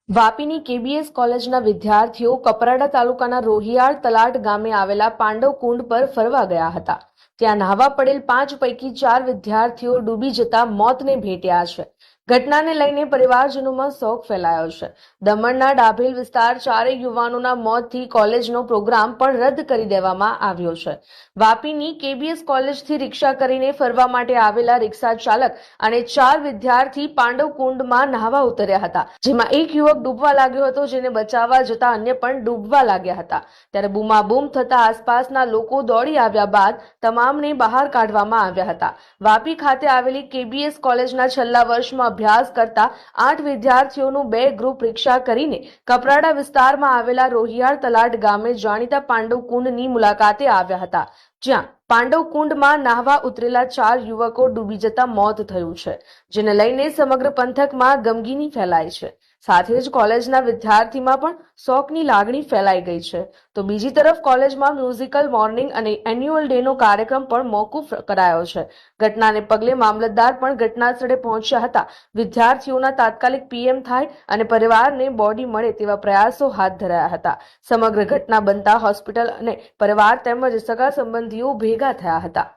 વાપીની KBS કોલેજના વિદ્યાર્થીઓ કપરાડા તાલુકાના રોહિયાળ તલાટ ગામે આવેલા પાંડવ કુંડ પર ફરવા ગયા હતા. ત્યાં નહાવા પડેલ 5 પૈકી 4 વિદ્યાર્થીઓ ડૂબી જતા મોતને ભેટ્યા છે. ઘટનાને લઈને પરિવારજનોમાં શોક ફેલાયો છે. દમણના ડાભેલ વિસ્તાર 4 યુવાનોના મોતથી કોલેજનો પ્રોગ્રામ પણ રદ કરી દેવામાં આવ્યો છે. વાપીની કેબીએસ કોલેજથી રિક્ષા કરીને ફરવા માટે આવેલા રિક્ષા ચાલક અને 4 વિદ્યાર્થી પાંડવ કુંડમાં નહાવા ઉતર્યા હતા, જેમાં એક યુવક ડૂબવા લાગ્યો હતો, જેને બચાવવા જતા અન્ય પણ ડૂબવા લાગ્યા હતા. ત્યારે બૂમાબૂમ થતા આસપાસના લોકો દોડી આવ્યા બાદ તમામને બહાર કાઢવામાં આવ્યા હતા. વાપી ખાતે આવેલી કેબીએસ કોલેજના છેલ્લા વર્ષમાં અભ્યાસ કરતા 8 વિદ્યાર્થીઓનું 2 ગ્રુપ રિક્ષા કરીને કપરાડા વિસ્તારમાં આવેલા રોહિયાળ તલાટ ગામે જાણીતા પાંડવ કુંડની મુલાકાતે આવ્યા હતા, જ્યાં પાંડવ કુંડમાં નહાવા ઉતરેલા 4 યુવકો ડૂબી જતા મોત થયું છે, જેને લઈને સમગ્ર પંથકમાં ગમગીની ફેલાઈ છે. સાથે જ કોલેજના વિદ્યાર્થીમાં પણ શોકની લાગણી ફેલાઈ ગઈ છે. તો બીજી તરફ કોલેજમાં મ્યુઝિકલ મોર્નિંગ અને એન્યુઅલ ડેનો કાર્યક્રમ પણ મોકૂફ કરાયો છે. ઘટનાને પગલે મામલતદાર પણ ઘટના સ્થળે પહોંચ્યા હતા. વિદ્યાર્થીઓના તાત્કાલિક પીએમ થાય અને પરિવારને બોડી મળે તેવા પ્રયાસો હાથ ધરાયા હતા. સમગ્ર ઘટના બનતા હોસ્પિટલ અને પરિવાર તેમજ સગા સંબંધીઓ ભેગા થયા હતા.